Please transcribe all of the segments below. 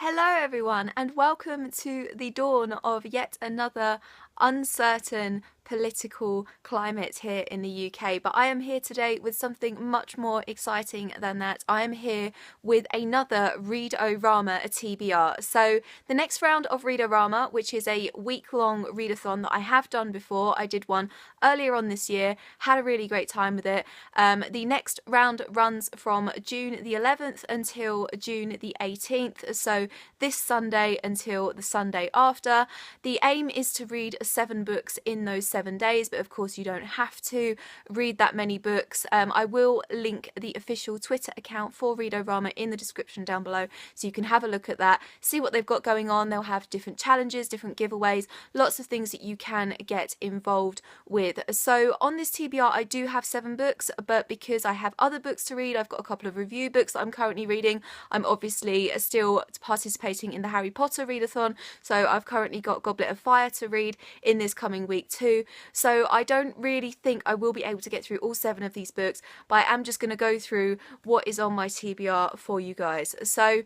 Hello everyone and welcome to the dawn of yet another uncertain political climate here in the UK, but I am here today with something much more exciting than that. I am here with another Read-O-Rama TBR. So the next round of Read-O-Rama, which is a week-long readathon that I have done before, I did one earlier on this year, had a really great time with it. The next round runs from June the 11th until June the 18th, so this Sunday until the Sunday after. The aim is to read 7 books in those 7 days, but of course you don't have to read that many books. I will link the official Twitter account for Read-O-Rama in the description down below, so you can have a look at that, see what they've got going on. They'll have different challenges, different giveaways, lots of things that you can get involved with. So on this TBR I do have 7 books, but because I have other books to read, I've got a couple of review books that I'm currently reading. I'm obviously still participating in the Harry Potter readathon, so I've currently got Goblet of Fire to read in this coming week too. So I don't really think I will be able to get through all 7 of these books, but I am just going to go through what is on my TBR for you guys. So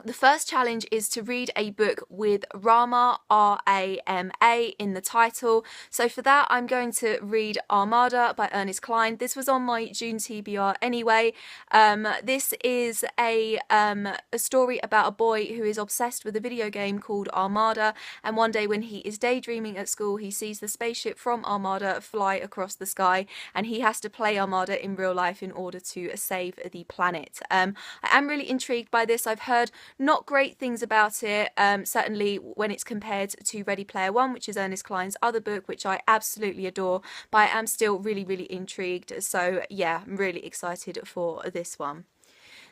the first challenge is to read a book with Rama, R-A-M-A, in the title. So for that, I'm going to read Armada by Ernest Cline. This was on my June TBR anyway. This is a story about a boy who is obsessed with a video game called Armada, and one day when he is daydreaming at school, he sees the spaceship from Armada fly across the sky, and he has to play Armada in real life in order to save the planet. I am really intrigued by this. I've heard not great things about it, certainly when it's compared to Ready Player One, which is Ernest Cline's other book, which I absolutely adore, but I am still really intrigued. So yeah, I'm really excited for this one.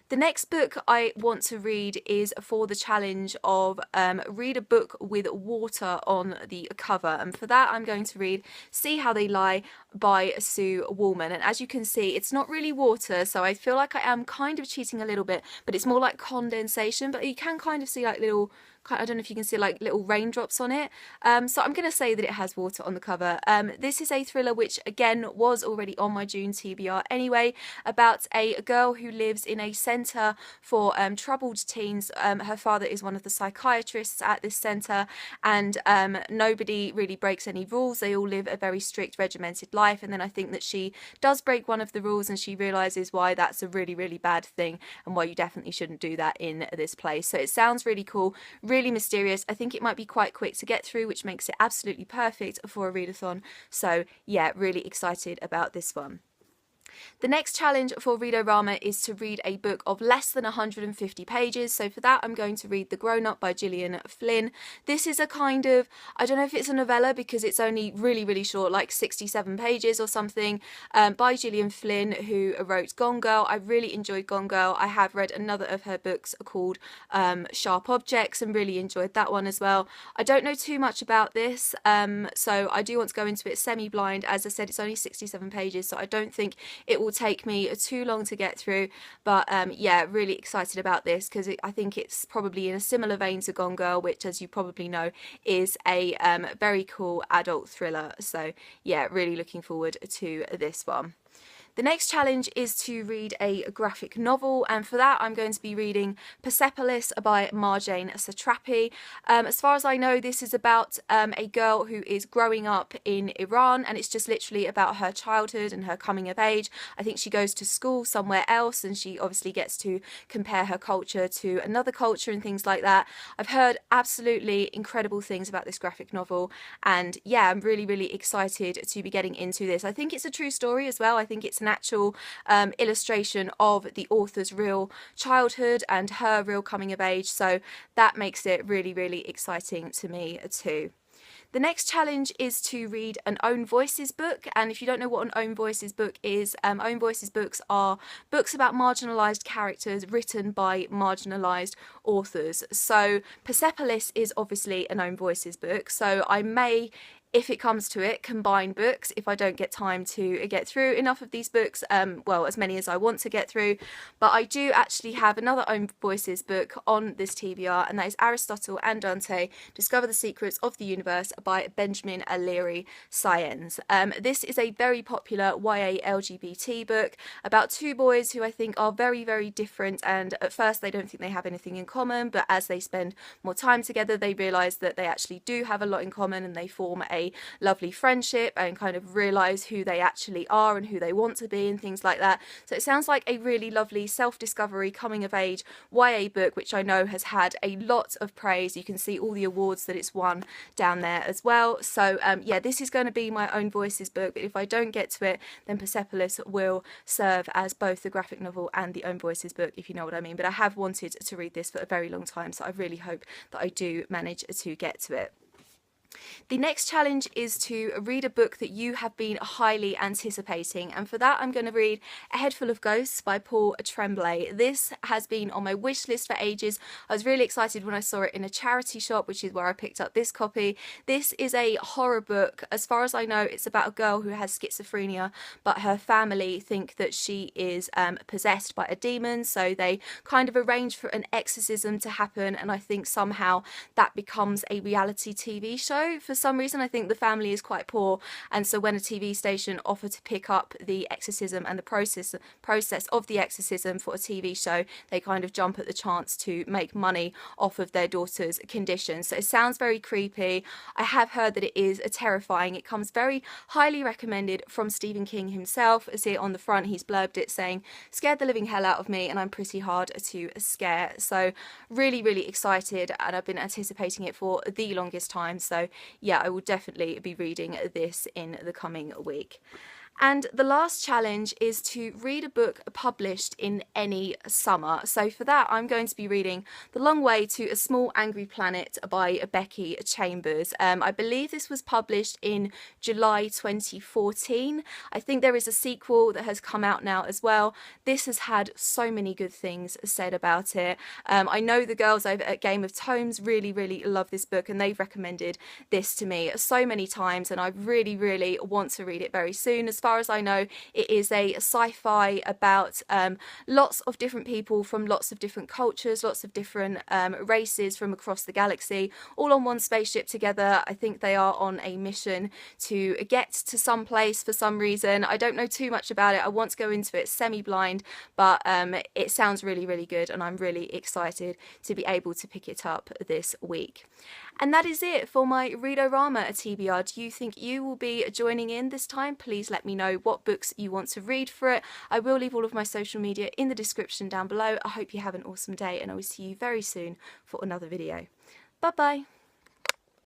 The next book I want to read is for the challenge of read a book with water on the cover, and for that I'm going to read See How They Lie by Sue Woolman. And as you can see, it's not really water, so I feel like I am kind of cheating a little bit, but it's more like condensation, but you can kind of see like little, I don't know if you can see like little raindrops on it, so I'm going to say that it has water on the cover. This is a thriller which again was already on my June TBR anyway, about a girl who lives in a centre for troubled teens. Her father is one of the psychiatrists at this centre, and nobody really breaks any rules. They all live a very strict regimented life, and then I think that she does break one of the rules and she realises why that's a really bad thing and why you definitely shouldn't do that in this place. So it sounds really cool, really mysterious. I think it might be quite quick to get through, which makes it absolutely perfect for a readathon. So yeah, really excited about this one. The next challenge for Read-O-Rama is to read a book of less than 150 pages. So for that, I'm going to read The Grown Up by Gillian Flynn. This is a kind of, I don't know if it's a novella because it's only really short, like 67 pages or something, by Gillian Flynn, who wrote Gone Girl. I really enjoyed Gone Girl. I have read another of her books called Sharp Objects and really enjoyed that one as well. I don't know too much about this, so I do want to go into it semi-blind. As I said, it's only 67 pages, so I don't think it will take me too long to get through, but yeah, really excited about this because I think it's probably in a similar vein to Gone Girl, which, as you probably know, is a very cool adult thriller. So yeah, really looking forward to this one. The next challenge is to read a graphic novel, and for that I'm going to be reading Persepolis by Marjane Satrapi. As far as I know, this is about a girl who is growing up in Iran, and it's just literally about her childhood and her coming of age. I think she goes to school somewhere else, and she obviously gets to compare her culture to another culture and things like that. I've heard absolutely incredible things about this graphic novel, and yeah, I'm really excited to be getting into this. I think it's a true story as well. I think it's an actual illustration of the author's real childhood and her real coming of age, so that makes it really exciting to me too. The next challenge is to read an Own Voices book, and if you don't know what an Own Voices book is, Own Voices books are books about marginalised characters written by marginalised authors. So Persepolis is obviously an Own Voices book, so I may if it comes to it, combine books if I don't get time to get through enough of these books, well, as many as I want to get through. But I do actually have another Own Voices book on this TBR, and that is Aristotle and Dante, Discover the Secrets of the Universe by Benjamin O'Leary Science. This is a very popular YA LGBT book about two boys who I think are very, very different, and at first they don't think they have anything in common, but as they spend more time together they realise that they actually do have a lot in common, and they form a lovely friendship and kind of realise who they actually are and who they want to be and things like that. So it sounds like a really lovely self-discovery coming of age YA book, which I know has had a lot of praise. You can see all the awards that it's won down there as well. So yeah, this is going to be my Own Voices book, but if I don't get to it, then Persepolis will serve as both the graphic novel and the Own Voices book, if you know what I mean. But I have wanted to read this for a very long time, so I really hope that I do manage to get to it. The next challenge is to read a book that you have been highly anticipating, and for that I'm going to read A Head Full of Ghosts by Paul Tremblay. This has been on my wish list for ages. I was really excited when I saw it in a charity shop, which is where I picked up this copy. This is a horror book. As far as I know, it's about a girl who has schizophrenia, but her family think that she is possessed by a demon, so they kind of arrange for an exorcism to happen, and I think somehow that becomes a reality TV show. For some reason, I think the family is quite poor, and so when a TV station offered to pick up the exorcism and the process of the exorcism for a TV show, they kind of jump at the chance to make money off of their daughter's condition. So it sounds very creepy. I have heard that it is terrifying. It comes very highly recommended from Stephen King himself. See it on the front, he's blurbed it saying, "Scared the living hell out of me, and I'm pretty hard to scare." So really, really excited, and I've been anticipating it for the longest time. So yeah, I will definitely be reading this in the coming week. And the last challenge is to read a book published in any summer. So for that, I'm going to be reading The Long Way to a Small Angry Planet by Becky Chambers. I believe this was published in July 2014. I think there is a sequel that has come out now as well. This has had so many good things said about it. I know the girls over at Game of Tomes really, really love this book, and they've recommended this to me so many times, and I really, really want to read it very soon. As far as I know, it is a sci-fi about lots of different people from lots of different cultures, lots of different races from across the galaxy, all on one spaceship together. I think they are on a mission to get to some place for some reason. I don't know too much about it. I want to go into it semi-blind, but it sounds really, really good, and I'm really excited to be able to pick it up this week. And that is it for my Read-O-Rama TBR. Do you think you will be joining in this time? Please let me know what books you want to read for it. I will leave all of my social media in the description down below. I hope you have an awesome day, and I will see you very soon for another video. Bye bye.